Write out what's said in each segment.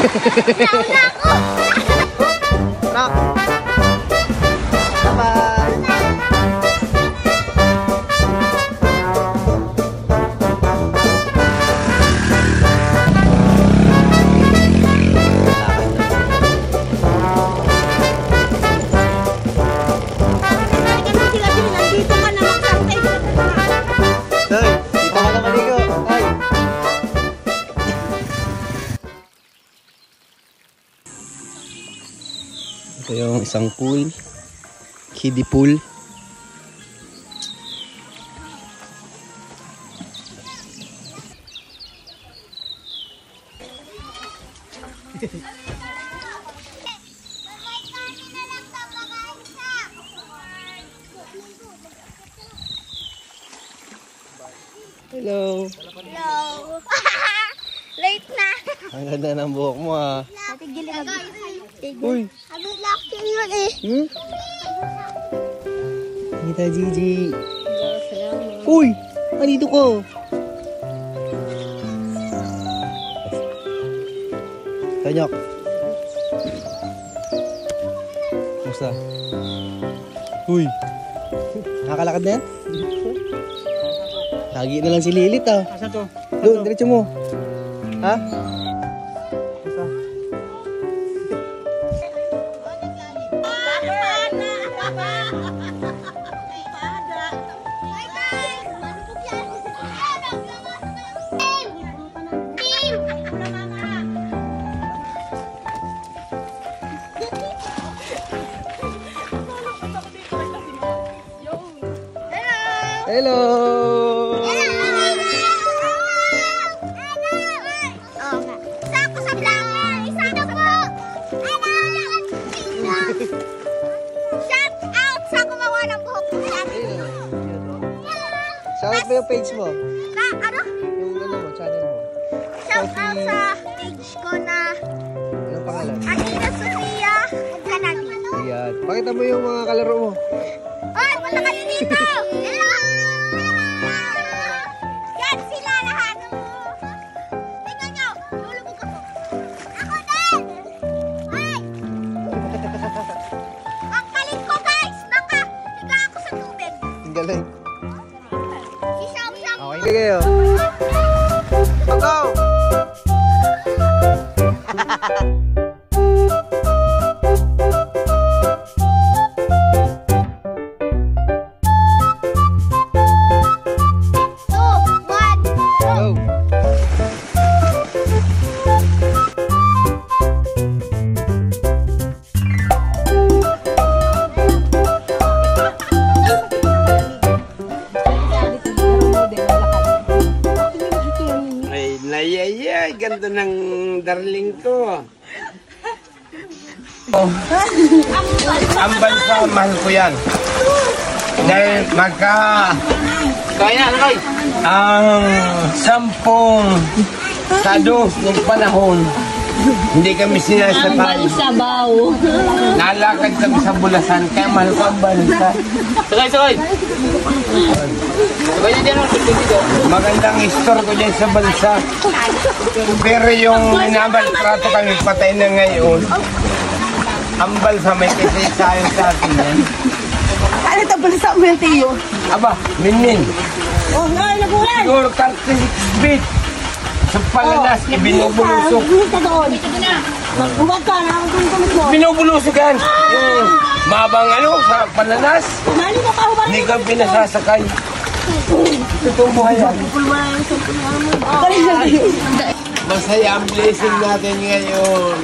Nauna ako! Rock! Bye-bye! Ito yung isang pool, kiddie pool. Hello. Hello. Late na. Ang ganda ng buhok mo ah. Uy. Abot lang yun eh. Kita Gigi. Uy, andito ko. Tanyok. Musta? Uy. Nakakalakad na yan? Lagi na lang si Lilit ah. Asan to? Doon, diretso mo. Ha? Hello! Sako sa vlogger! Isa po! Shout out sa gumawa ng buhok ko sa akin. Shoutout mo yung page mo. Ano? Yung ano mo, channel mo. Shout out sa page ko na Anong pangalan? Akira Sofia Canadi. Yan. Pakita mo yung mga kalaro mo. Oy! Punta kayo dito! Hello! Yan sila lahat! Tingnan nyo! Lulubog ako! Ako din! Ay! Ang kalit ko guys! Baka higa ako sa tubig. Ang galing. Isam-sam Okay, hindi kayo. Go! Go! Ay, nayayay. Ganda ng darling ko. Ang bansa, mahal ko yan. Dahil kaya na kayo. Ang 10 sado ng panahon, hindi kami sinasakay. Sabaw. Nalakad kami sa Bulasan, kaya mahal ko ang bansa. Sakay! Magandang store ko dyan sa bansa. Pero yung minamaltrato kami patay na ngayon, ang balsa may kasaysayan sa atin yan. Ano ito pala sa umilte yun? Aba, Minmin. Oh, nga, nabulan! Siguro 36 feet. Sa palanas, ibinubulusok. Dito doon. Magbuwag ka na, ang kumit mo. Binubulusok yan. Yung mabang sa palanas. Mali ka pa, huwag Hindi ka pinasasakay. Itong buhay yan. Masaya ang blessing natin ngayon.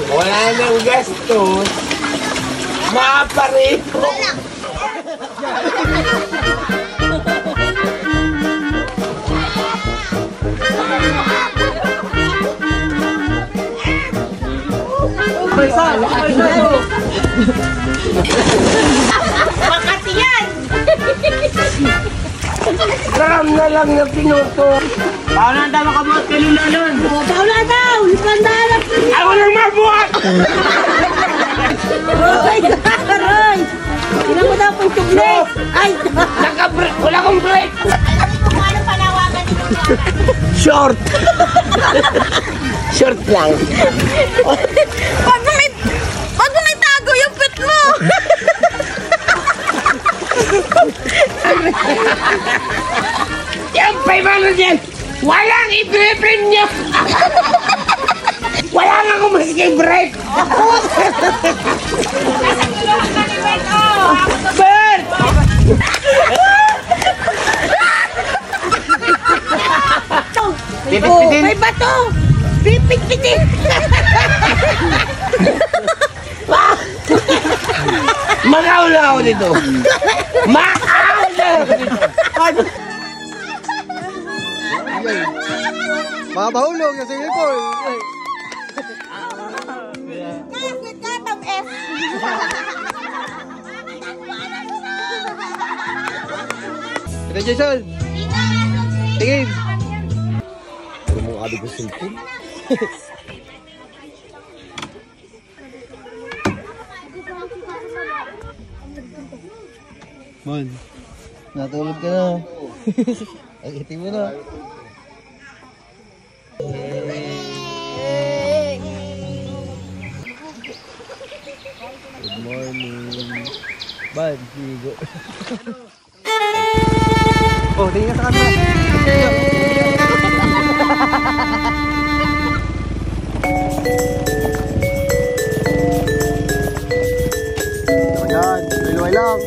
Wala nang gastos. Maaparito. Makati yan! Ram na lang na pinuto. Paano ang tama ka buhat kanina nun? Paano daw? Lipandahan! Ako nang mabuhat! Roy! Roy! Tingnan mo daw kung tugli! Ay! Naka-break! Wala kong break! Alam mo kung ano panawagan nito. Short. Short lang. Pag mo may tago yung pit mo. Yan, 500 yan. Walang i-prem niya. Wala nga kung maski break. Bert! Pipit-pitin. May bato. Pipit-pitin. Makaula ako dito. Makaula ako dito. Mabahulog yung swimming pool. Kaya quit ka, Tom F. Ito, Jason. Tingin. Ano mong adik ko cellphone? Man, natulog ka na. Ay, itim mo na. Good morning. Bad, sigo. Oh, tingin ka sa camera. Yan, luway lang.